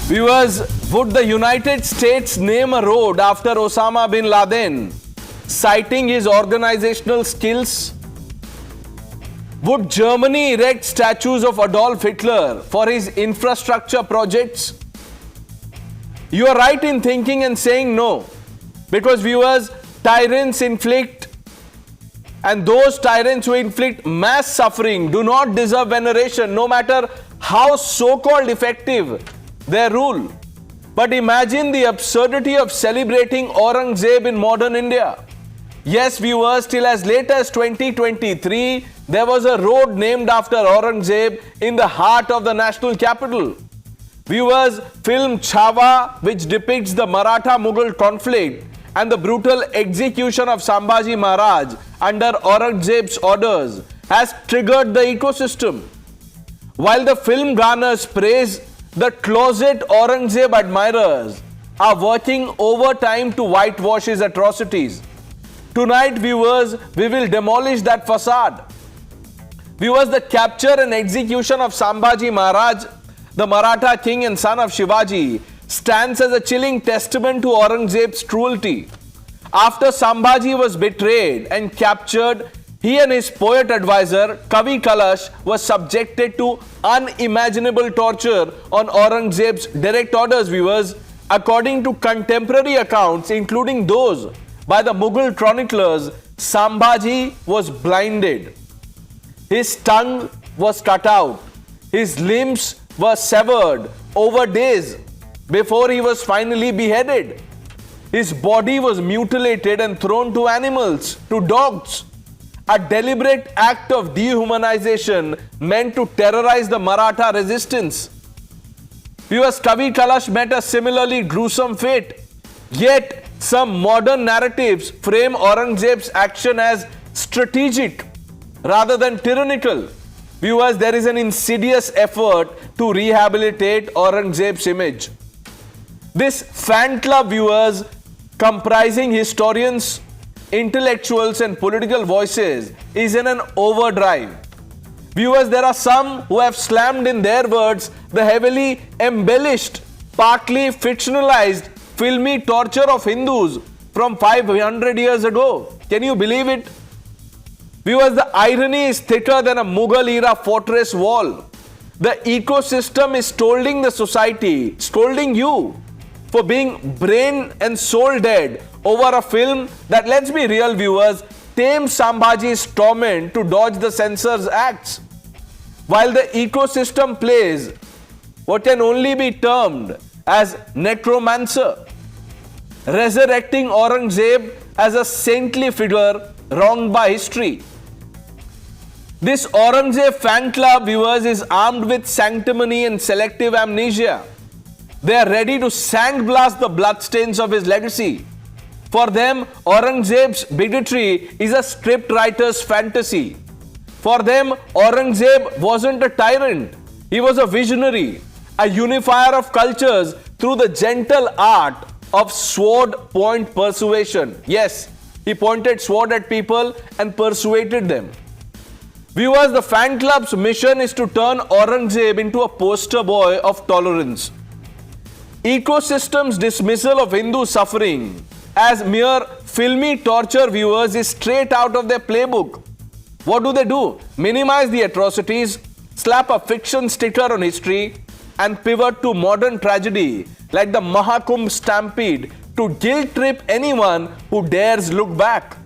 Viewers, would the United States name a road after Osama bin Laden, citing his organizational skills? Would Germany erect statues of Adolf Hitler for his infrastructure projects? You are right in thinking and saying no, because viewers, tyrants inflict, and those tyrants who inflict mass suffering do not deserve veneration, no matter how so-called effective their rule. But imagine the absurdity of celebrating Aurangzeb in modern India. Yes, viewers, till as late as 2023, there was a road named after Aurangzeb in the heart of the national capital. Viewers, film Chhava, which depicts the Maratha-Mughal conflict and the brutal execution of Sambhaji Maharaj under Aurangzeb's orders, has triggered the ecosystem. While the film garners praise, the closet Aurangzeb admirers are working overtime to whitewash his atrocities. Tonight, viewers, we will demolish that facade. Viewers, the capture and execution of Sambhaji Maharaj, the Maratha king and son of Shivaji, stands as a chilling testament to Aurangzeb's cruelty. After Sambhaji was betrayed and captured, he and his poet advisor, Kavi Kalash, were subjected to unimaginable torture on Aurangzeb's direct orders, viewers. According to contemporary accounts, including those by the Mughal chroniclers, Sambhaji was blinded. His tongue was cut out. His limbs were severed over days before he was finally beheaded. His body was mutilated and thrown to animals, to dogs. A deliberate act of dehumanization meant to terrorize the Maratha resistance. Viewers, Kavi Kalash met a similarly gruesome fate. Yet, some modern narratives frame Aurangzeb's action as strategic rather than tyrannical. Viewers, there is an insidious effort to rehabilitate Aurangzeb's image. This fan club, viewers, comprising historians, intellectuals and political voices, is in an overdrive. Viewers, there are some who have slammed in their words the heavily embellished, partly fictionalized, filmy torture of Hindus from 500 years ago. Can you believe it? Viewers, the irony is thicker than a Mughal-era fortress wall. The ecosystem is scolding the society, scolding you, for being brain and soul dead over a film that, let's be real, viewers, tames Sambhaji's torment to dodge the censor's acts. While the ecosystem plays what can only be termed as necromancer, resurrecting Aurangzeb as a saintly figure wronged by history. This Aurangzeb fan club, viewers, is armed with sanctimony and selective amnesia. They are ready to sandblast the bloodstains of his legacy. For them, Aurangzeb's bigotry is a scriptwriter's fantasy. For them, Aurangzeb wasn't a tyrant. He was a visionary, a unifier of cultures through the gentle art of sword point persuasion. Yes, he pointed sword at people and persuaded them. Viewers, the fan club's mission is to turn Aurangzeb into a poster boy of tolerance. Ecosystem's dismissal of Hindu suffering as mere filmy torture, viewers, is straight out of their playbook. What do? Minimize the atrocities, slap a fiction sticker on history, and pivot to modern tragedy like the Mahakumbh stampede to guilt trip anyone who dares look back.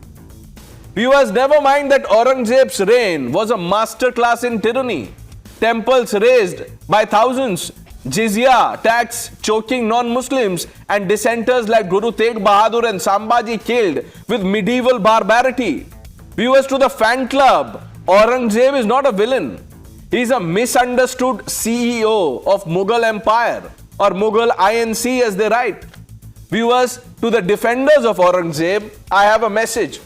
Viewers, never mind that Aurangzeb's reign was a masterclass in tyranny. Temples razed by thousands, jizya tax choking non-Muslims, and dissenters like Guru Tegh Bahadur and Sambhaji killed with medieval barbarity. Viewers, to the fan club, Aurangzeb is not a villain. He is a misunderstood CEO of Mughal Empire, or Mughal INC as they write. Viewers, to the defenders of Aurangzeb, I have a message.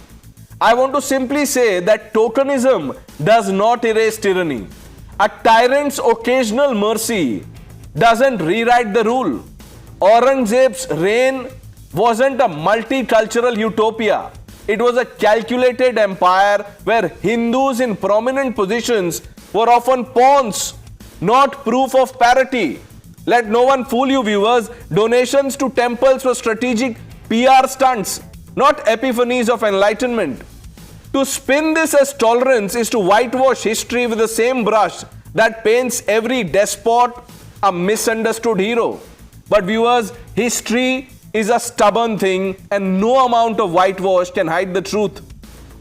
I want to simply say that tokenism does not erase tyranny. A tyrant's occasional mercy doesn't rewrite the rule. Aurangzeb's reign wasn't a multicultural utopia. It was a calculated empire where Hindus in prominent positions were often pawns, not proof of parity. Let no one fool you, viewers. Donations to temples were strategic PR stunts, not epiphanies of enlightenment. To spin this as tolerance is to whitewash history with the same brush that paints every despot a misunderstood hero. But viewers, history is a stubborn thing and no amount of whitewash can hide the truth.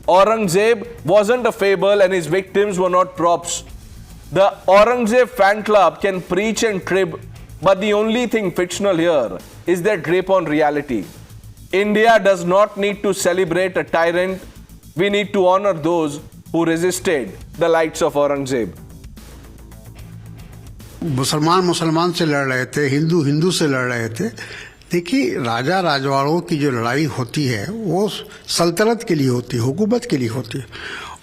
Aurangzeb wasn't a fable and his victims were not props. The Aurangzeb fan club can preach and crib, but the only thing fictional here is their grip on reality. India does not need to celebrate a tyrant. We need to honor those who resisted the likes of Aurangzeb. मुसलमान मुसलमान से लड़ रहे थे, हिंदू हिंदू से लड़ रहे थे. देखिए, राजा राजवाड़ों की जो लड़ाई होती है वो सल्तनत के लिए होती है, हुकूमत के लिए होती है.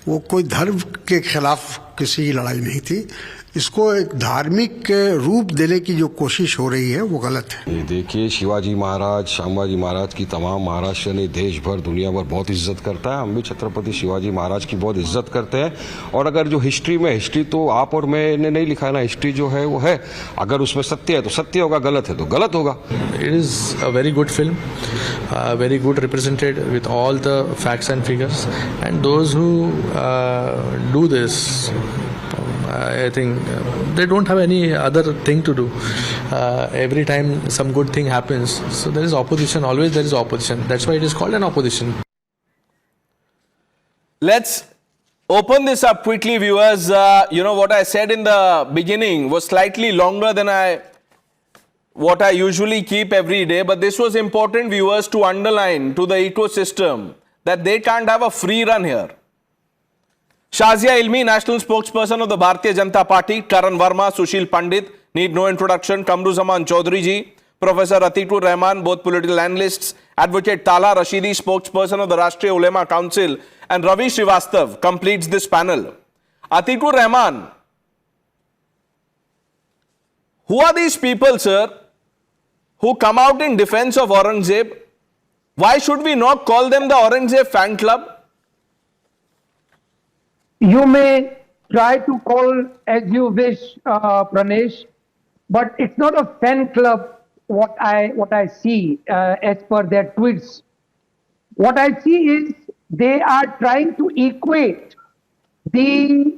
वो कोई धर्म के खिलाफ किसी की लड़ाई नहीं थी. इसको एक धार्मिक रूप देने की जो कोशिश हो रही है वो गलत है. ये देखिए, शिवाजी महाराज, संभाजी महाराज की तमाम महाराष्ट्र ने देश भर दुनिया भर बहुत इज्जत करता है. हम भी छत्रपति शिवाजी महाराज की बहुत इज्जत करते हैं. और अगर जो हिस्ट्री में, हिस्ट्री तो आप और मैंने नहीं लिखा है ना, हिस्ट्री जो है वो है. अगर उसमें सत्य है तो सत्य होगा, गलत है तो गलत होगा. It is a very good film, very good represented with all the facts and figures, and those who do this, I think they don't have any other thing to do. Every time some good thing happens, so there is opposition, always there is opposition. That's why it is called an opposition. Let's open this up quickly, viewers. What I said in the beginning was slightly longer than what I usually keep every day, but this was important, viewers, to underline to the ecosystem that they can't have a free run here. Shazia Ilmi, national spokesperson of the Bharatiya Janata Party, Karan Verma, Sushil Pandit, need no introduction, Kamruzaman Chaudhary ji, Professor Atikur Rahman, both political analysts, Advocate Tala Rashidi, spokesperson of the Rashtriya Ulema Council, and Ravi Srivastav completes this panel. Atikur Rahman, who are these people, sir, who come out in defense of Aurangzeb? Why should we not call them the Aurangzeb fan club? You may try to call as you wish, Pranesh, but it's not a fan club. What I see as per their tweets, what I see is they are trying to equate the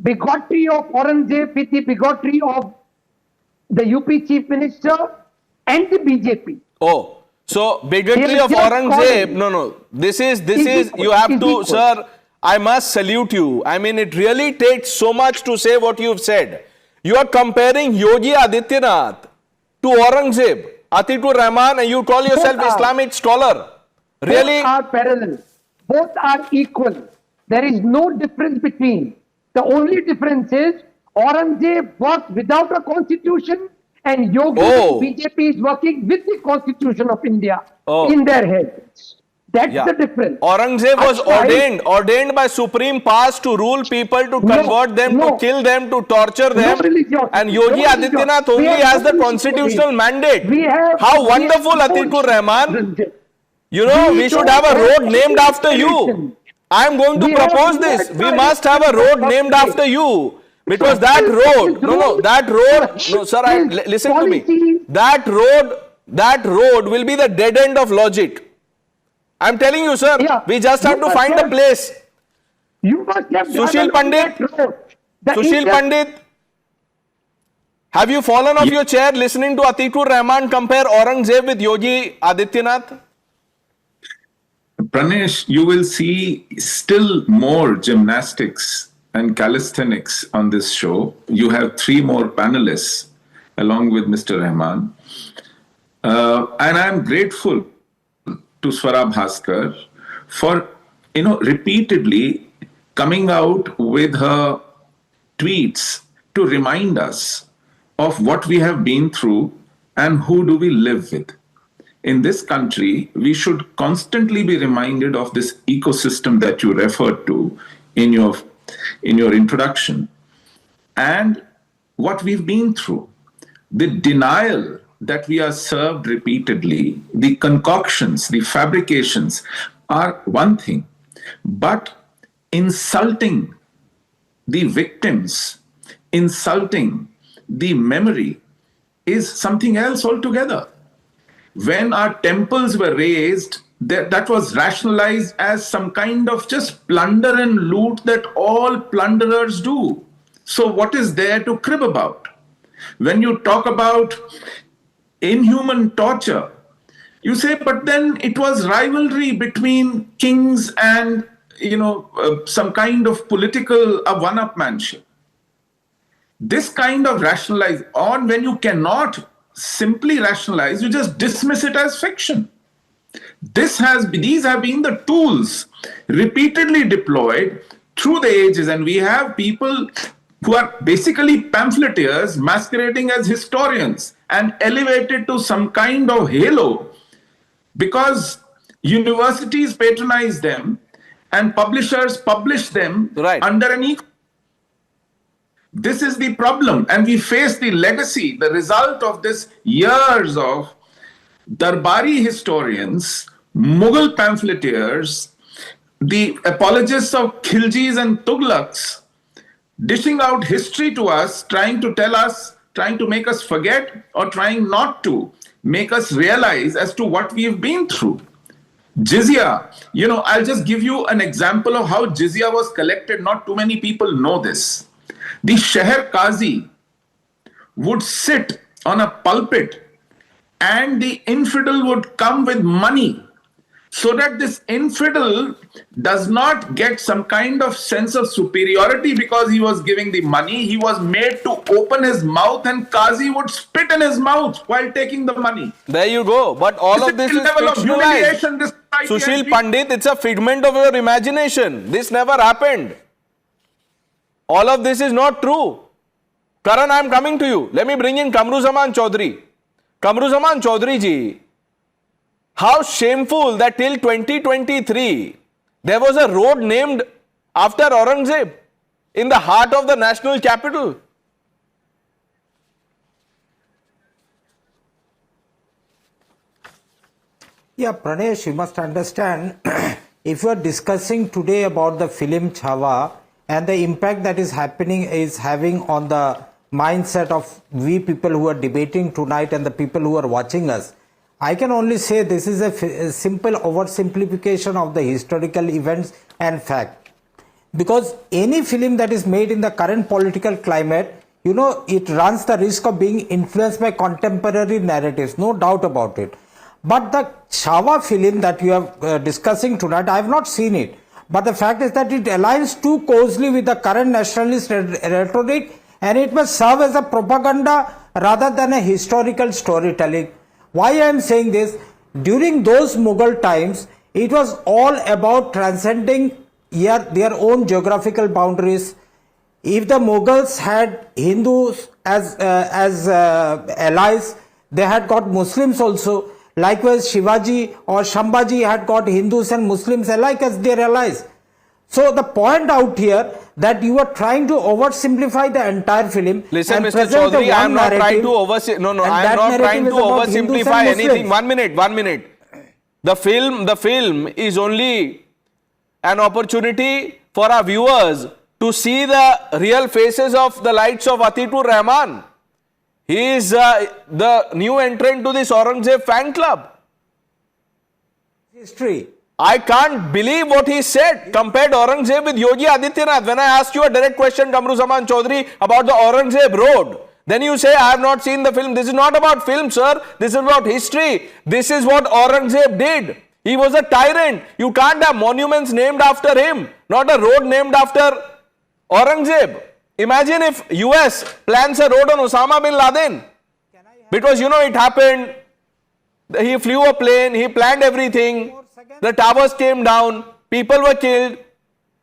bigotry of Aurangzeb with the bigotry of the UP Chief Minister and the BJP. Oh, so bigotry of Aurangzeb? No. This is you have to, sir. I must salute you. I mean, it really takes so much to say what you've said. You are comparing Yogi Adityanath to Aurangzeb, Atikur Rahman, and you call yourself Islamic scholar. Really? Both are parallel. Both are equal. There is no difference between. The only difference is Aurangzeb worked without a constitution and Yogi BJP is working with the constitution of India in their heads. That's the difference. Aurangzeb was ordained by supreme powers to rule people, to convert them, to kill them, to torture them. And Yogi Adityanath only has the constitutional mandate. How wonderful, Atikur Rahman. You know, we should have a road named after you. I am going to propose this. We must have a road named after you. Because that road, sir, listen to me. That road will be the dead end of logic. I'm telling you, sir, we just have to find a place. You must have Sushil Pandit, have you fallen off your chair listening to Atikur Rahman compare Aurangzeb with Yogi Adityanath? Pranesh, you will see still more gymnastics and calisthenics on this show. You have 3 more panelists along with Mr. Rahman. And I'm grateful to Swara Bhaskar for, repeatedly coming out with her tweets to remind us of what we have been through and who do we live with. In this country, we should constantly be reminded of this ecosystem that you referred to in your introduction and what we've been through. The denial that we are served repeatedly, the concoctions, the fabrications are one thing, but insulting the victims, insulting the memory is something else altogether. When our temples were raised, that was rationalized as some kind of just plunder and loot that all plunderers do. So, what is there to crib about? When you talk about inhuman torture, you say, but then it was rivalry between kings and, some kind of political one-upmanship. This kind of rationalize, or when you cannot simply rationalize, you just dismiss it as fiction. These have been the tools repeatedly deployed through the ages, and we have people who are basically pamphleteers masquerading as historians and elevated to some kind of halo because universities patronize them and publishers publish them under an equal. This is the problem, and we face the legacy, the result of this years of Darbari historians, Mughal pamphleteers, the apologists of Khiljis and Tughlaqs, dishing out history to us, trying to make us forget, or trying not to make us realize as to what we've been through. Jizya, I'll just give you an example of how jizya was collected. Not too many people know this. The Sheher Qazi would sit on a pulpit and the infidel would come with money so that this infidel does not get some kind of sense of superiority because he was giving the money. He was made to open his mouth and Qazi would spit in his mouth while taking the money. There you go. But all of this is fictionalized. Sushil Pandit, it's a figment of your imagination. This never happened. All of this is not true. Karan, I am coming to you. Let me bring in Kamruzaman Chaudhary. Kamruzaman Chaudhary ji, how shameful that till 2023 there was a road named after Aurangzeb in the heart of the national capital. Yeah, Pranesh, you must understand, if you are discussing today about the film Chhava and the impact that is having on the mindset of we people who are debating tonight and the people who are watching us, I can only say this is a simple oversimplification of the historical events and fact. Because any film that is made in the current political climate, it runs the risk of being influenced by contemporary narratives, no doubt about it. But the Chhava film that you are discussing tonight, I have not seen it. But the fact is that it aligns too closely with the current nationalist rhetoric, and it must serve as a propaganda rather than a historical storytelling. Why I am saying this? During those Mughal times, it was all about transcending their own geographical boundaries. If the Mughals had Hindus as allies, they had got Muslims also. Likewise, Shivaji or Sambhaji had got Hindus and Muslims alike as their allies. So the point out here that you are trying to oversimplify the entire film. Listen, and Mr. Chaudhary, I am not trying to oversimplify anything. 1 minute. The film is only an opportunity for our viewers to see the real faces of the likes of Atikur Rahman. He is the new entrant to this Aurangzeb fan club. History. I can't believe what he said. Compared Aurangzeb with Yogi Adityanath. When I asked you a direct question, Kamruzaman Chaudhary, about the Aurangzeb road, then you say, I have not seen the film. This is not about film, sir. This is about history. This is what Aurangzeb did. He was a tyrant. You can't have monuments named after him, not a road named after Aurangzeb. Imagine if US plans a road on Osama bin Laden. Because it happened. He flew a plane, he planned everything. The towers came down, people were killed.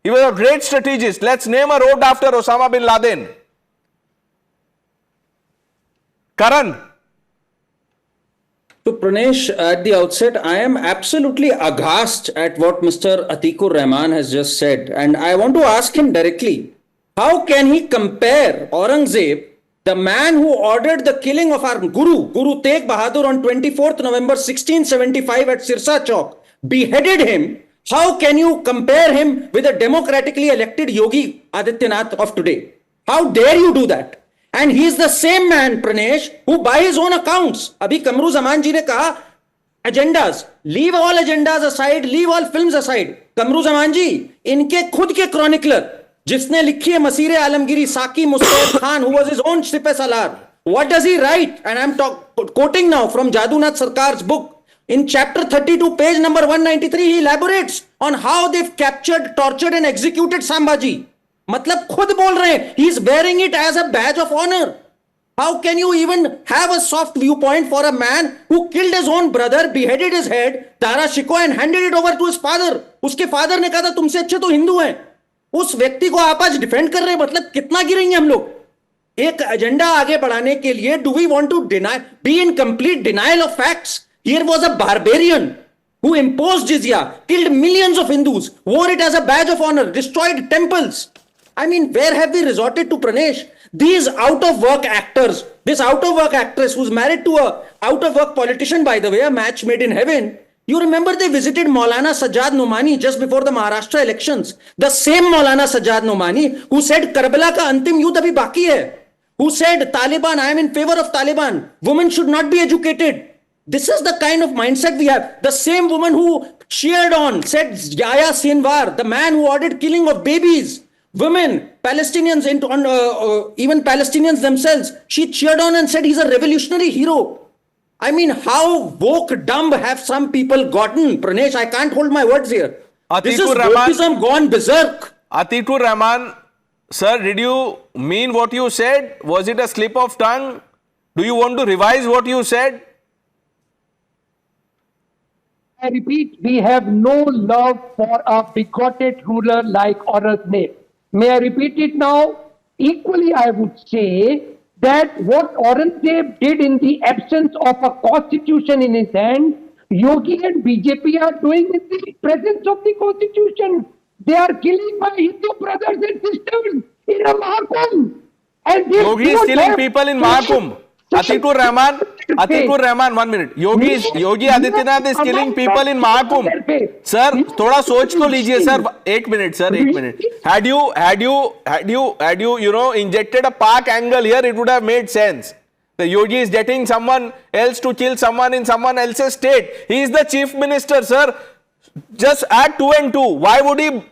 He was a great strategist. Let's name a road after Osama bin Laden. Karan. So Pranesh, at the outset, I am absolutely aghast at what Mr. Atikur Rahman has just said. And I want to ask him directly, how can he compare Aurangzeb, the man who ordered the killing of our Guru Tegh Bahadur on 24th November 1675 at Sirsa Chowk, beheaded him? How can you compare him with a democratically elected Yogi Adityanath of today? How dare you do that? And he is the same man, Pranesh, who by his own accounts, abhi Kamru Zaman ji ne kaha, agendas, leave all agendas aside, leave all films aside. Kamru Zaman ji, इनके खुद के chronicler, जिसने लिखी है मसीरे आलमगिरी, साकी मुस्तैद Khan, who was his own Sipe Salar. What does he write? And I'm quoting now from Jadunath Sarkar's book. In chapter 32, page number 193, he elaborates on how they've captured, tortured and executed Sambhaji. मतलब खुद बोल रहे हैं, he is wearing it as a badge of honor. How can you even have a soft viewpoint for a man who killed his own brother, beheaded his head, Tara Shiko and handed it over to his father? उसके father ने कहा था तुमसे अच्छे तो हिंदू हैं. उस व्यक्ति को आप आज डिफेंड कर रहे हैं, मतलब कितना गिरेंगे हम लोग? एक एजेंडा आगे बढ़ाने के लिए do we want to be in complete denial of facts? Here was a barbarian who imposed jizya, killed millions of Hindus, wore it as a badge of honor, destroyed temples. I mean, where have we resorted to, Pranesh? These out-of-work actors, this out-of-work actress who's married to a out-of-work politician, by the way, a match made in heaven. You remember they visited Maulana Sajjad Nomani just before the Maharashtra elections. The same Maulana Sajjad Nomani who said Karbala ka antim yudh abhi baki hai. Who said Taliban, I am in favor of Taliban. Women should not be educated. This is the kind of mindset we have. The same woman who cheered on, said Yahya Sinwar, the man who ordered killing of babies, women, Palestinians, even Palestinians themselves, she cheered on and said he's a revolutionary hero. I mean, how woke dumb have some people gotten? Pranesh, I can't hold my words here. This is wokeism gone berserk. Atikur Rahman, sir, did you mean what you said? Was it a slip of tongue? Do you want to revise what you said? I repeat, we have no love for a bigoted ruler like Aurangzeb. May I repeat it now? Equally, I would say that what Aurangzeb did in the absence of a constitution in his hand, Yogi and BJP are doing in the presence of the constitution. They are killing my Hindu brothers and sisters in a Mahakumbh. And Yogi is killing people in Mahakumbh. Atikur Rahman, 1 minute. Yogi Adityanath is killing people in Mahakumbh. Sir, thoda soch to lijiye, sir. 1 minute, sir. 1 minute. Had you injected a Pak angle here, it would have made sense. The Yogi is getting someone else to kill someone in someone else's state. He is the chief minister, sir. Just add 2 and 2. Why would he,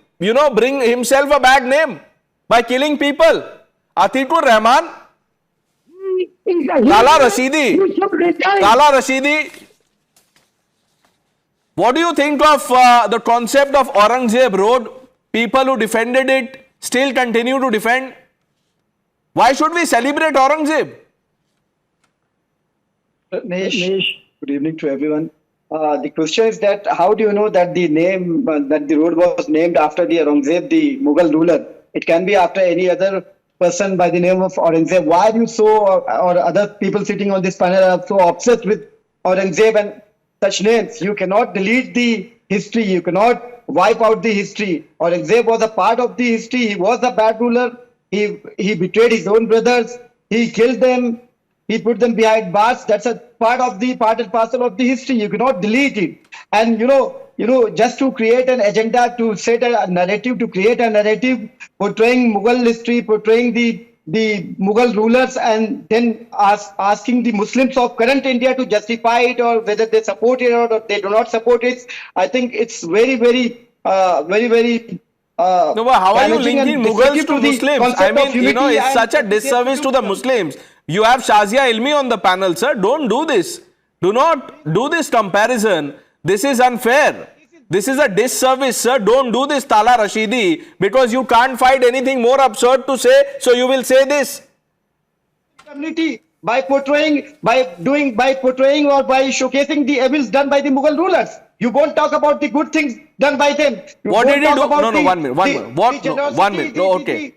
bring himself a bad name by killing people? Atikur Rahman. Lala Rashidi, what do you think of the concept of Aurangzeb Road? People who defended it still continue to defend. Why should we celebrate Aurangzeb? Pranesh, good evening to everyone. The question is that how do you know that the name, that the road was named after the Aurangzeb, the Mughal ruler? It can be after any other person by the name of Aurangzeb. Why are you so, or other people sitting on this panel are so obsessed with Aurangzeb and such names? You cannot delete the history. You cannot wipe out the history. Aurangzeb was a part of the history. He was a bad ruler. He betrayed his own brothers. He killed them. He put them behind bars. That's a part and parcel of the history. You cannot delete it. And just to create an agenda, to set a narrative, to create a narrative portraying Mughal history, portraying the Mughal rulers, and then asking the Muslims of current India to justify it, or whether they support it or they do not support it. I think it's very, very no, but how are you linking Mughals to Muslims? I mean, it's such a disservice to the Muslims. You have Shazia Ilmi on the panel, sir. Don't do this. Do not do this comparison. This is unfair. This is a disservice, sir. Don't do this, Tala Rashidi, because you can't find anything more absurd to say, so you will say this. Community by portraying or by showcasing the evils done by the Mughal rulers. You won't talk about the good things done by them. What did he do? No, 1 minute. 1 minute. No, okay.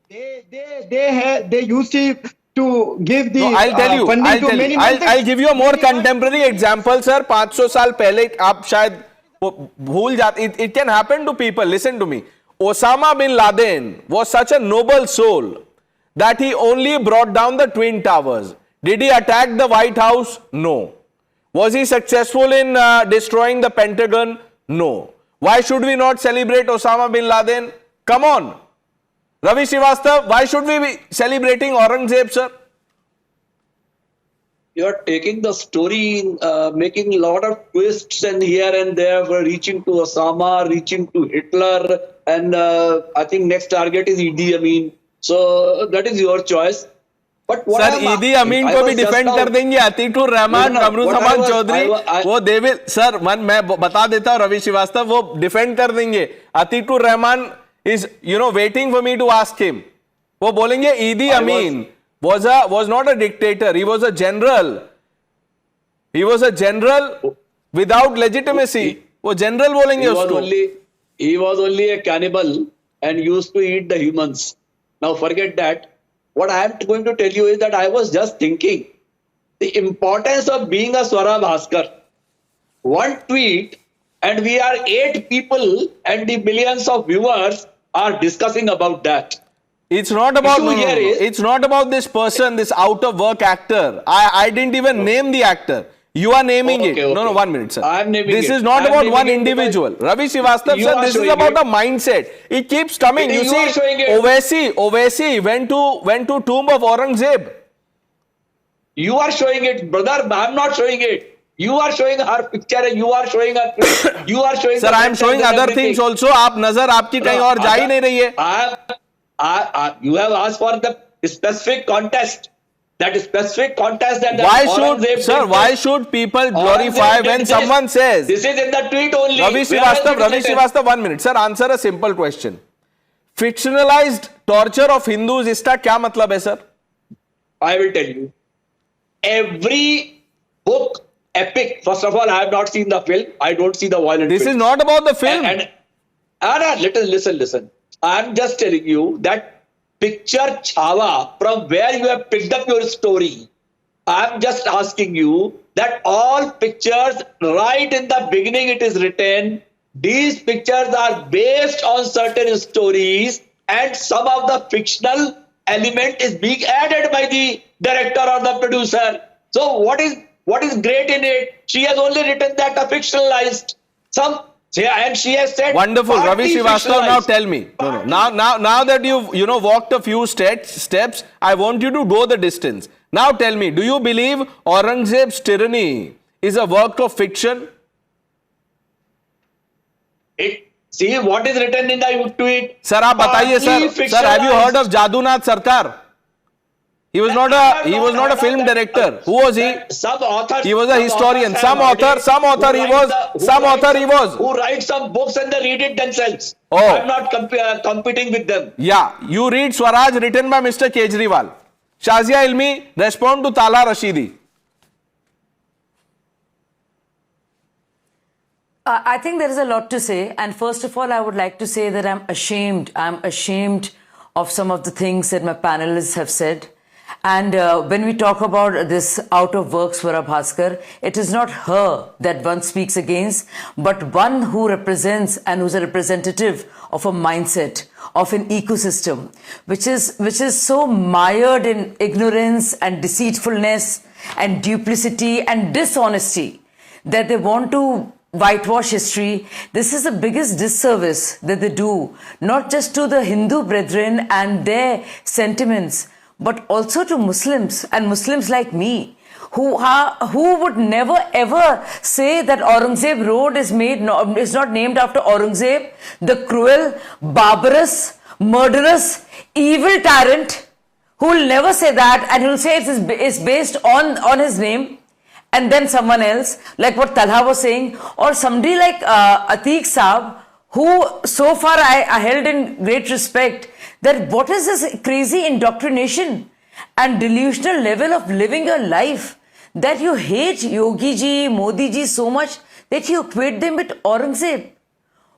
They used to give the funding to many. I'll give you a more contemporary example, sir. 500 साल पहले आप शायद भूल जाते. It can happen to people. Listen to me. Osama bin Laden was such a noble soul that he only brought down the Twin Towers. Did he attack the White House? No. Was he successful in destroying the Pentagon? No. Why should we not celebrate Osama bin Laden? Come on. Ravi Srivastava, why should we be celebrating Aurangzeb, sir? You are taking the story, making a lot of twists and here and there, reaching to Osama, reaching to Hitler, and I think next target is Idi Amin. So that is your choice. But what sir ईदी अमीन को भी defend कर देंगे, अतीकुर रहमान, कमरुज़मान चौधरी, वो they will, sir मैं बता देता हूँ रवि श्रीवास्तव, वो डिफेंड कर देंगे. Atiqur Rahman is waiting for me to ask him. वो बोलेंगे ईदी अमीन was not a dictator, he was a general. He was a general without legitimacy. वो general बोलेंगे उसको. He was only a cannibal and used to eat the humans. Now forget that. What I am going to tell you is that I was just thinking the importance of being a Swara Bhaskar. One tweet and we are 8 people and the millions of viewers are discussing about that. It's not about it's not about this person, this out of work actor. I didn't even name the actor. You are naming it. Okay. No, 1 minute, sir. I am naming this it. is not I am about one naming it individual. Ravi Srivastava, You sir, are this is showing about it. a mindset. It keeps coming. You You are see, showing it. Owaisi went to tomb of Aurangzeb. You are showing it, brother. I am not showing it. You are showing her picture and you are showing her. You are showing. Sir, I am showing other things also. आप नजर आपकी कहीं और जा ही नहीं रही है. You have asked for the specific contest. That specific contest that why should people glorify when someone says this is in the tweet only? Ravi Srivastava, 1 minute, sir, answer a simple question. Fictionalized torture of Hindus, इसका क्या मतलब है, sir? I will tell you. Every book, epic. First of all, I have not seen the film. I don't see the violent. This films. is not about the film. Listen. I am just telling you that picture Chhava, from where you have picked up your story. I am just asking you that all pictures, right in the beginning it is written, these pictures are based on certain stories and some of the fictional element is being added by the director or the producer. So what is great in it? She has only written that a fictionalized. And she has said wonderful. Ravi Srivastava, now tell me. No. Now that you've walked a few steps, I want you to go the distance. Now tell me, do you believe Aurangzeb's Tyranny is a work of fiction? See what is written in the tweet. Sir, आप बताइए, sir. Sir, have you heard of Jadunath Sarkar? He was not a film director. Who was he? Some author. He was a historian. Some author he was. Who write some books and they read it themselves. Oh. I'm not competing with them. Yeah, you read Swaraj written by Mr. Kejriwal. Shazia Ilmi, respond to Tala Rashidi. I think there is a lot to say, and first of all, I would like to say that I'm ashamed. I'm ashamed of some of the things that my panelists have said. And when we talk about this out of work Swara Bhaskar, it is not her that one speaks against, but one who represents and who's a representative of a mindset, of an ecosystem, which is so mired in ignorance and deceitfulness and duplicity and dishonesty that they want to whitewash history. This is the biggest disservice that they do, not just to the Hindu brethren and their sentiments, but also to Muslims and Muslims like me, who would never ever say that Aurangzeb Road is not named after Aurangzeb, the cruel, barbarous, murderous, evil tyrant, who will never say that, and he will say it's based on his name, and then someone else, like what Talha was saying, or somebody like Atiq Saab, who so far I held in great respect, that what is this crazy indoctrination and delusional level of living your life that you hate Yogi ji, Modi ji so much that you equate them with Aurangzeb,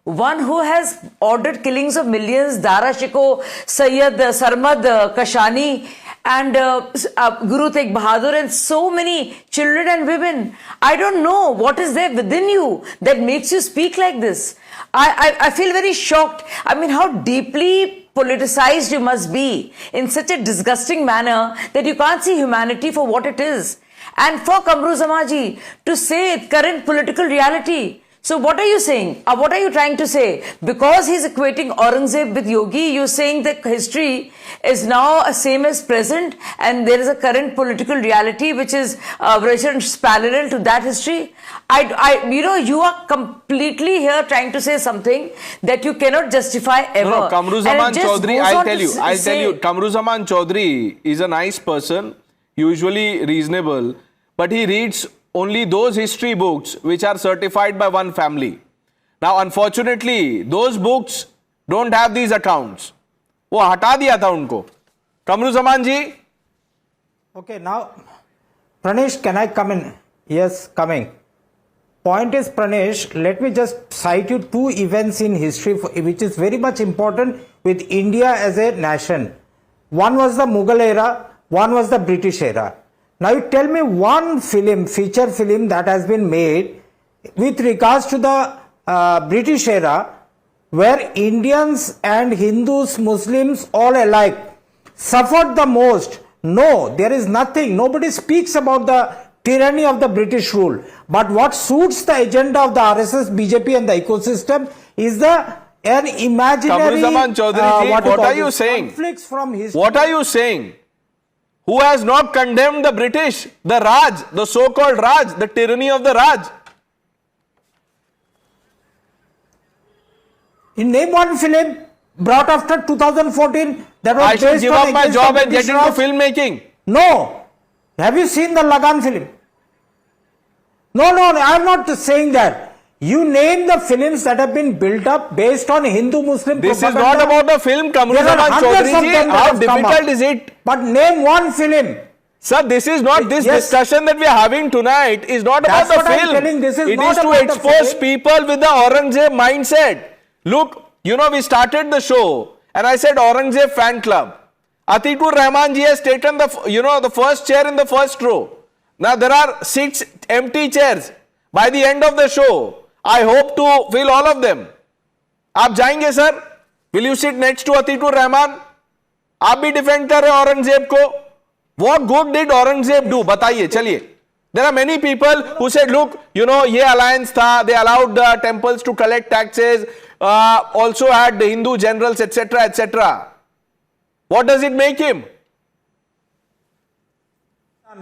one who has ordered killings of millions, Dara Shikoh, Sayyid Sarmad Kashani, and Guru Tegh Bahadur, and so many children and women. I don't know what is there within you that makes you speak like this. I feel very shocked. I mean, how deeply politicized you must be in such a disgusting manner that you can't see humanity for what it is. And for Sambhaji to say current political reality, So what are you saying? What are you trying to say? Because he's equating Aurangzeb with Yogi, you're saying that history is now a same as present, and there is a current political reality which is parallel to that history. You are completely here trying to say something that you cannot justify ever. No, Kamruzaman Chaudhary, I'll tell you, Kamruzaman Chaudhary is a nice person, usually reasonable, but he reads only those history books which are certified by one family. Now, unfortunately, those books don't have these accounts. वो हटा दिया था उनको. Kamruzaman ji. Okay, now, Pranesh, can I come in? Yes, coming. Point is, Pranesh, let me just cite you two events in history which is very much important with India as a nation. One was the Mughal era, one was the British era. Now you tell me one film, feature film that has been made with regards to the British era where Indians and Hindus, Muslims all alike suffered the most. No, there is nothing. Nobody speaks about the tyranny of the British rule. But what suits the agenda of the RSS, BJP and the ecosystem is an imaginary Kamruzaman Chaudhary ji, what are you saying? Conflicts from history. What are you saying? Who has not condemned the British, the Raj, the so-called Raj, the tyranny of the Raj? In name one film brought after 2014 that was I should based give on up my against job the and get British into Raj. filmmaking. No. Have you seen the Lagan film? No, I am not saying that. You name the films that have been built up based on Hindu-Muslim This propaganda. is not about the film, There are Kamruzaman hundreds of Chaudhary ji. them that How have come difficult up. is it? But name one film. Sir, this is not, this Yes. discussion that we are having tonight is not That's about the what I'm film. telling, this is It not is to about the expose film. people with the Aurangzeb mindset. Look, we started the show and I said Aurangzeb fan club. Atikur Rahman ji has taken the first chair in the first row. Now there are 6 empty chairs. By the end of the show, I hope to fill all of them. आप जाएंगे sir? Will you sit next to Atikur Rahman? आप भी defend कर रहे हैं औरंगजेब को? What good did Aurangzeb do? बताइए, चलिए. There are many people who said, look, ये alliance था, they allowed the temples to collect taxes, also had the Hindu generals, etc., etc. What does it make him?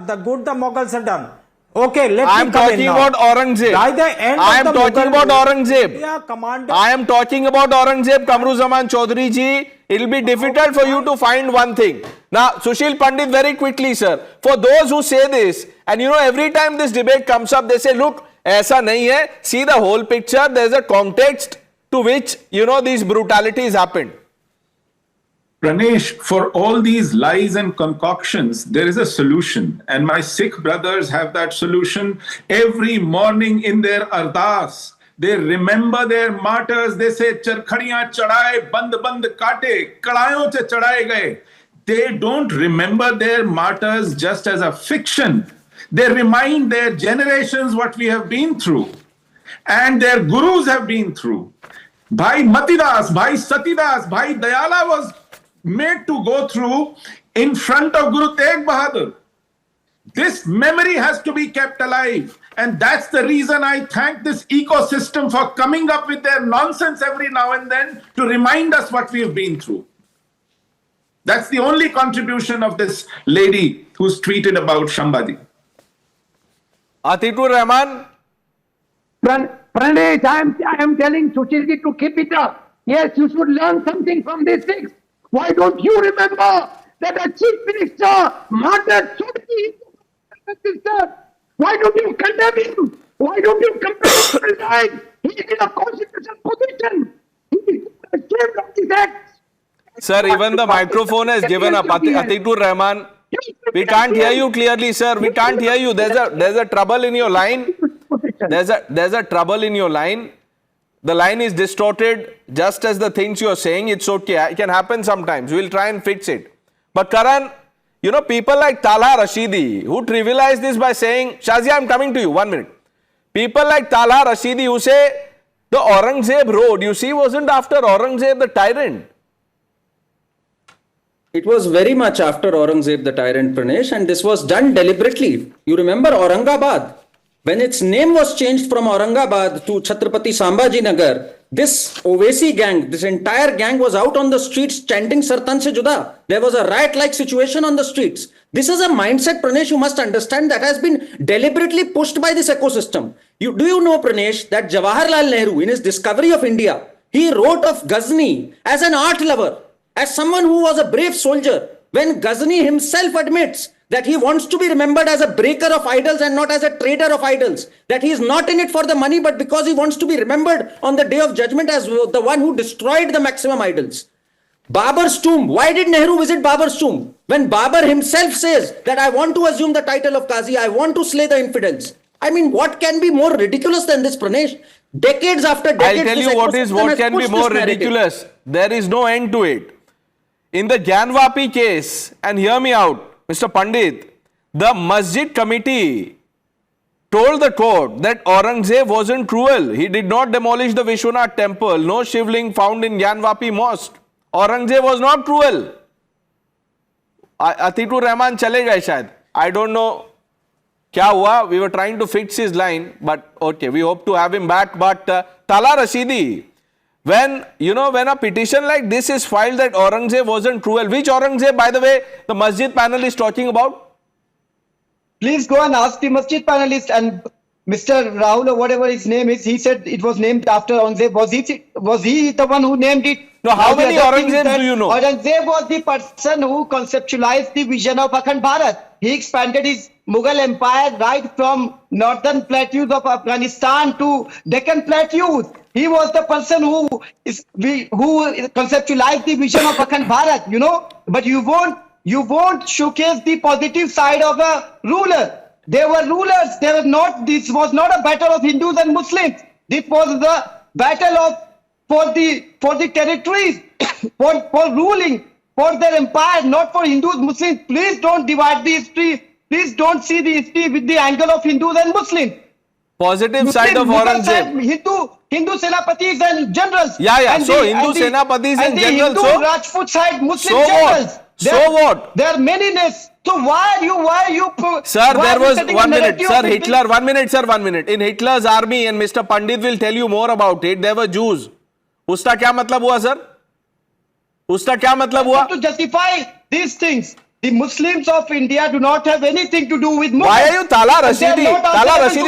The good the Mughals have done. Okay, let I me am come in talking now. about Aurangzeb. By the end I of am the talking Mughal about Aurangzeb. India commander. I am talking about Aurangzeb, Kamruzaman Chaudhary ji. It will be difficult for you to find one thing. Now, Sushil Pandit, very quickly, sir. For those who say this, and every time this debate comes up, they say, look, aisa nahi hai. See the whole picture. There is a context to which, these brutalities happened. Pranesh, for all these lies and concoctions, there is a solution. And my Sikh brothers have that solution every morning in their ardas. They remember their martyrs. They say, Charkhadiyan chadaye, band kaate, kadayon se chadaye gaye. They don't remember their martyrs just as a fiction. They remind their generations what we have been through. And their gurus have been through. Bhai Matidas, Bhai Satidas, Bhai Dayala was made to go through in front of Guru Tegh Bahadur. This memory has to be kept alive. And that's the reason I thank this ecosystem for coming up with their nonsense every now and then to remind us what we have been through. That's the only contribution of this lady who's tweeted about Sambhaji. Atikur Rahman. Pranesh, I am telling Sushilji to keep it up. Yes, you should learn something from these things. Why don't you remember that a chief minister martyred so many sisters? Why don't you condemn him? Why don't you compare him to resign? He is in a constitutional position. He is ashamed of his acts. Sir, even the microphone has given up. Atikur Rahman, we can't hear you clearly, sir. We can't hear you. There's a trouble in your line. There's a trouble in your line. The line is distorted just as the things you're saying. It's okay. It can happen sometimes. We'll try and fix it. But Karan, people like Talha Rashidi who trivialize this by saying, Shazia, I'm coming to you. 1 minute. People like Talha Rashidi who say the Aurangzeb road, wasn't after Aurangzeb the tyrant. It was very much after Aurangzeb the tyrant, Pranesh, and this was done deliberately. You remember Aurangabad? when its name was changed from Aurangabad to Chhatrapati Sambhaji Nagar, this Owaisi gang, this entire gang was out on the streets chanting Sartan se juda. There was a riot-like situation on the streets. This is a mindset, Pranesh, you must understand, that has been deliberately pushed by this ecosystem. Do you know, Pranesh, that Jawaharlal Nehru, in his discovery of India, he wrote of Ghazni as an art lover, as someone who was a brave soldier, when Ghazni himself admits that he wants to be remembered as a breaker of idols and not as a trader of idols, that he is not in it for the money, but because he wants to be remembered on the day of judgment as the one who destroyed the maximum idols. Babur's tomb. Why did Nehru visit Babur's tomb? When Babur himself says that I want to assume the title of Qazi, I want to slay the infidels. I mean, what can be more ridiculous than this, Pranesh? Decades after decades. I'll tell you what can be more ridiculous. There is no end to it. In the Gyanvapi case, and hear me out, Mr. Pandit, the Masjid committee told the court that Aurangzeb wasn't cruel. He did not demolish the Vishwanath temple. No shivling found in Gyanvapi mosque. Aurangzeb was not cruel. Atikur Rahman chale gaye shayad. I don't know kya hua. We were trying to fix his line, but okay, we hope to have him back. But Tala Rashidi, when a petition like this is filed that Aurangzeb wasn't cruel, which Aurangzeb, by the way, the masjid panel is talking about? Please go and ask the masjid panelist, and Mr. Rahul or whatever his name is, he said it was named after Aurangzeb. Was he the one who named it? No, how many Aurangzebs do you know? Aurangzeb was the person who conceptualized the vision of Akhand Bharat. He expanded his Mughal empire right from northern plateaus of Afghanistan to Deccan plateaus. He was the person who conceptualized the vision of Akhand Bharat, But you won't showcase the positive side of a ruler. There were rulers. This was not a battle of Hindus and Muslims. This was the battle for the territories, for ruling, for their empire, not for Hindus, Muslims. Please don't divide the history. Please don't see the history with the angle of Hindus and Muslims. Positive side of Aurangzeb. Hindu senapatis and generals. Yeah. So Hindu senapatis and generals. Hindu Rajput side Muslim generals. So what? There are many names. So why are you? Sir, there was 1 minute. Sir, Hitler. 1 minute, sir. 1 minute. In Hitler's army, and Mr. Pandit will tell you more about it, there were Jews. उसका क्या मतलब हुआ, sir? उसका क्या मतलब हुआ? To justify these things, the Muslims of India do not have anything to do with Muslims. Why are you Tala Rashidi?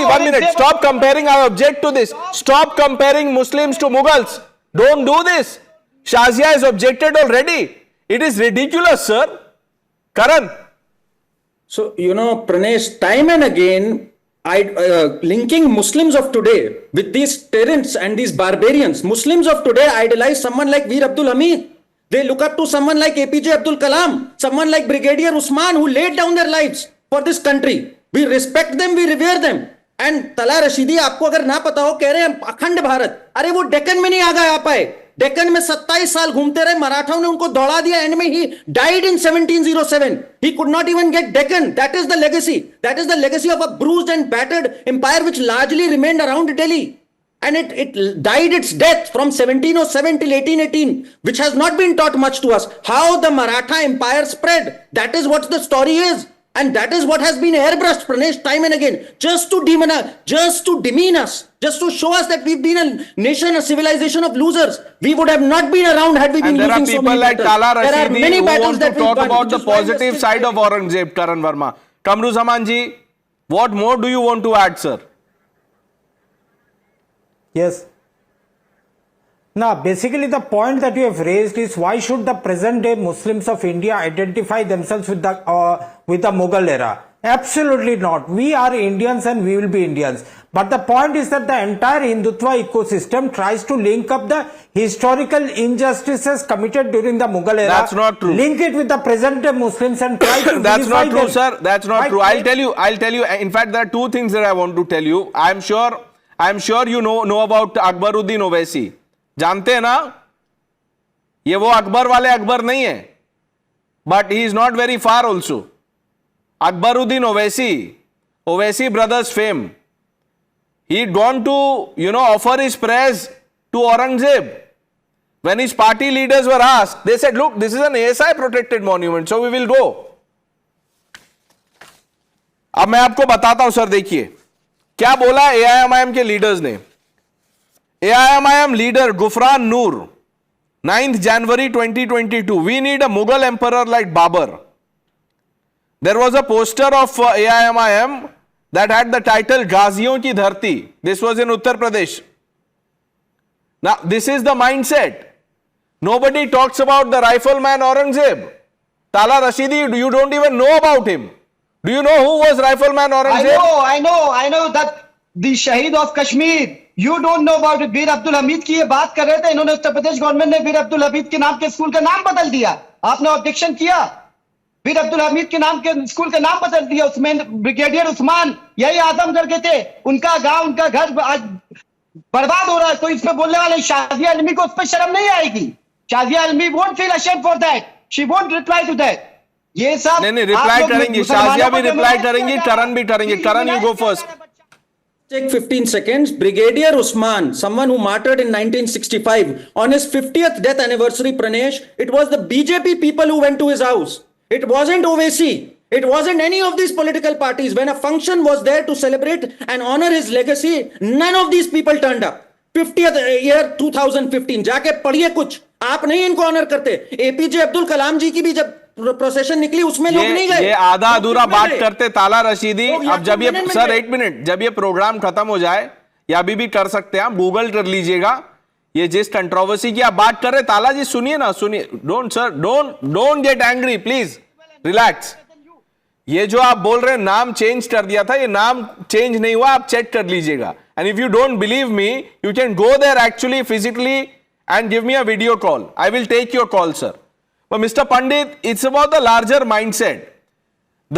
1 minute. Stop comparing. I object to this. Stop comparing Muslims to Mughals. Don't do this. Shazia has objected already. It is ridiculous, sir. Karan. So, Pranesh, time and again, linking Muslims of today with these tyrants and these barbarians. Muslims of today idolize someone like Veer Abdul Hamid. They look up to someone like APJ Abdul Kalam, someone like Brigadier Usman, who laid down their lives for this country. We respect them, we revere them. And Tala Rashidi, आपको अगर ना पता हो, कह रहे हैं अखंड भारत. अरे वो डेक्कन में नहीं आ पाए. डेक्कन में 27 साल घूमते रहे, मराठाओं ने उनको दौड़ा दिया, एंड में he died in 1707. He could not even get Deccan. That is the legacy. That is the legacy of a bruised and battered empire which largely remained around Delhi. And it died its death from 1707 till 1818, which has not been taught much to us. How the Maratha empire spread. That is what the story is. And that is what has been airbrushed, Pranesh, time and again, just to demean us, just to show us that we've been a nation, a civilization of losers. We would have not been around had we been losing so many battles. There are people like Tala Rashidi who want to talk about the positive side of Aurangzeb, Karan Verma. Kamru Zamanji, what more do you want to add, sir? Yes. Now, basically the point that you have raised is why should the present day Muslims of India identify themselves with the Mughal era? Absolutely not. We are Indians and we will be Indians. But the point is that the entire Hindutva ecosystem tries to link up the historical injustices committed during the Mughal era. That's not true. Link it with the present day Muslims and try to That's not true, sir. That's not true. I'll tell you. In fact, there are two things that I want to tell you. I'm sure you know about Akbaruddin Owaisi. जानते हैं ना, ये वो अकबर वाले अकबर नहीं है, but he is not very far also. Akbaruddin Owaisi brothers fame. He gone to offer his prayers to Aurangzeb. When his party leaders were asked, they said, look, this is an ASI protected monument, so we will go. अब मैं आपको बताता हूं sir, देखिए क्या बोला AIMIM के leaders ने? AIMIM leader Gufran Noor, 9th January 2022. We need a Mughal emperor like Babur. There was a poster of AIMIM that had the title Ghaziyon ki Dharti. This was in Uttar Pradesh. Now, this is the mindset. Nobody talks about the rifleman Aurangzeb. Tala Rashidi, you don't even know about him. Do you know who was rifleman Aurangzeb? I know that the Shahid of Kashmir. You don't know about it. बीर अब्दुल हमीद की ये बात कर रहे थे, इन्होंने Uttar Pradesh government ने बीर अब्दुल हमीद के नाम के स्कूल का नाम बदल दिया. आपने ऑब्जेक्शन किया. बीर अब्दुल हमीद के नाम के स्कूल का नाम बदल दिया. उसमें ब्रिगेडियर उस्मान यही आजमगढ़ के थे. उनका गांव, उनका घर आज बर्बाद हो रहा है. तो इस पे बोलने वाले शाजिया आलमी को उस पर शर्म नहीं आएगी. शाजिया आलमी won't feel ashamed for that. She won't reply to that. ये सब नहीं रिप्लाई करेंगी. शाजिया भी रिप्लाई करेंगी, करण भी करेंगे. करण, you go first. Take 15 seconds. Brigadier Usman, someone who martyred in 1965, on his 50th death anniversary, Pranesh, it was the BJP people who went to his house. It wasn't OVC. It wasn't any of these political parties. When a function was there to celebrate and honor his legacy, none of these people turned up. 50th year 2015. जाके पढ़िए कुछ. आप नहीं इनको honour करते. APJ Abdul Kalam जी की भी जब प्रोसेशन निकली उसमें लोग नहीं गए. ये आधा अधूरा बात करते ताला रशीदी. अब जब ये सर एक मिनट, जब ये प्रोग्राम खत्म हो जाए या अभी भी कर सकते हैं, आप गूगल कर लीजिएगा. ये जिस कंट्रोवर्सी की आप बात कर रहे, ताला जी सुनिए ना, सुनिए. Don't get angry please, relax. ये जो आप बोल रहे हैं नाम चेंज कर दिया था, ये नाम चेंज नहीं हुआ. आप चेक कर लीजिएगा. And if you don't believe me, you can go there actually physically and give me a video call. I will take your call, sir. But Mr. Pandit, it's about the larger mindset.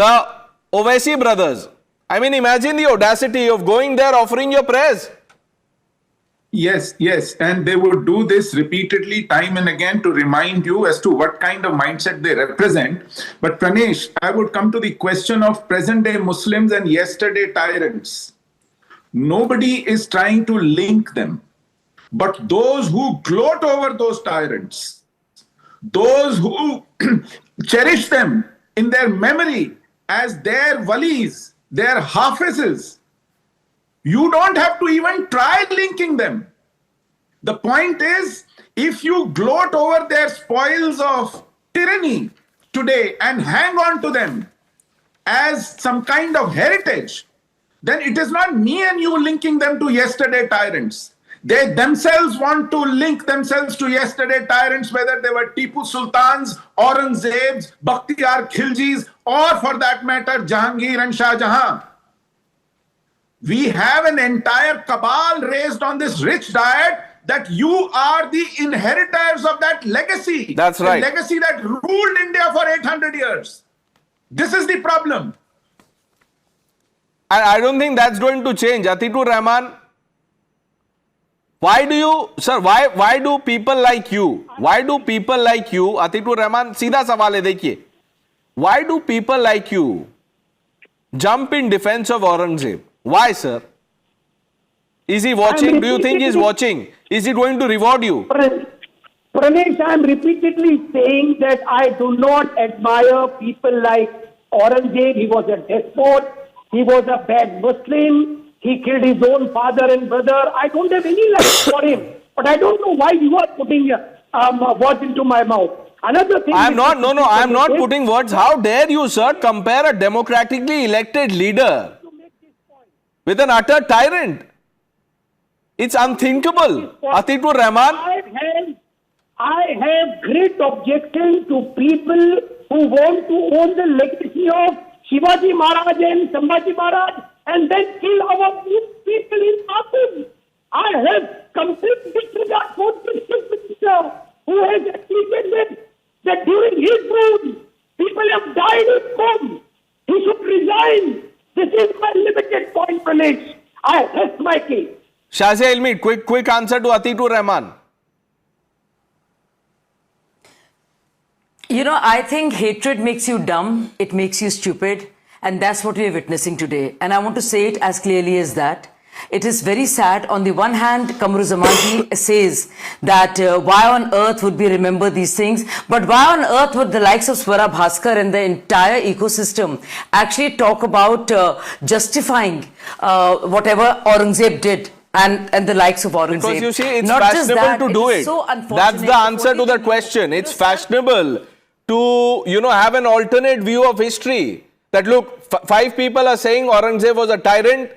The Owaisi brothers, I mean, imagine the audacity of going there offering your prayers. Yes, and they would do this repeatedly, time and again, to remind you as to what kind of mindset they represent. But Pranesh, I would come to the question of present-day Muslims and yesterday tyrants. Nobody is trying to link them. But those who gloat over those tyrants, those who cherish them in their memory as their walis, their hafizes, you don't have to even try linking them. The point is, if you gloat over their spoils of tyranny today and hang on to them as some kind of heritage, then it is not me and you linking them to yesterday tyrants. They themselves want to link themselves to yesterday tyrants, whether they were Tipu Sultans, Aurangzebs, Bakhtiyar Khiljis, or for that matter, Jahangir and Shah Jahan. We have an entire cabal raised on this rich diet that you are the inheritors of that legacy. That's right. The legacy that ruled India for 800 years. This is the problem. I don't think that's going to change. Atikur Rahman, why do people like you, Atikur Rahman, सीधा सवाल है देखिए, why do people like you jump in defense of Aurangzeb? Why, sir? Is he watching? Do you think he's watching? Is he going to reward you? Pranesh, I am repeatedly saying that I do not admire people like Aurangzeb. He was a despot. He was a bad Muslim. He killed his own father and brother. I don't have any love for him. But I don't know why you are putting words into my mouth. Another thing. I am not putting words. How dare you, sir, compare a democratically elected leader with an utter tyrant? It's unthinkable. Atikur Rahman. I have great objection to people who want to own the legacy of Shivaji Maharaj and Sambhaji Maharaj and then kill our people in masses. I have complete disregard for this minister who has admitted that during his rule, people have died in home. He should resign. This is my limited point, Pranesh. I rest my case. Shazia Ilmi, quick answer to Atikur Rahman. You know, I think hatred makes you dumb, it makes you stupid, and that's what we are witnessing today. And I want to say it as clearly as that. It is very sad. On the one hand, Kamru Zamaji says that why on earth would we remember these things? But why on earth would the likes of Swara Bhaskar and the entire ecosystem actually talk about justifying whatever Aurangzeb did? And the likes of Aurangzeb. Because you see, it's Not just fashionable that, to do is it. so unfortunate. That's the answer to the question. It's fashionable to, have an alternate view of history. That look, 5 people are saying Aurangzeb was a tyrant.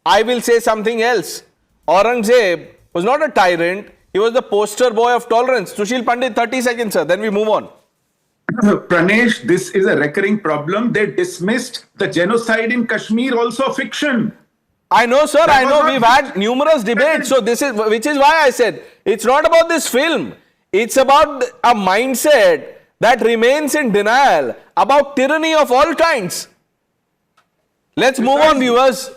I will say something else. Aurangzeb was not a tyrant. He was the poster boy of tolerance. Sushil Pandit, 30 seconds, sir. Then we move on. Pranesh, this is a recurring problem. They dismissed the genocide in Kashmir, also fiction. I know, sir. That I know. was We've not- had numerous debates. So which is why I said it's not about this film. It's about a mindset that remains in denial about tyranny of all kinds. Let's move on, viewers.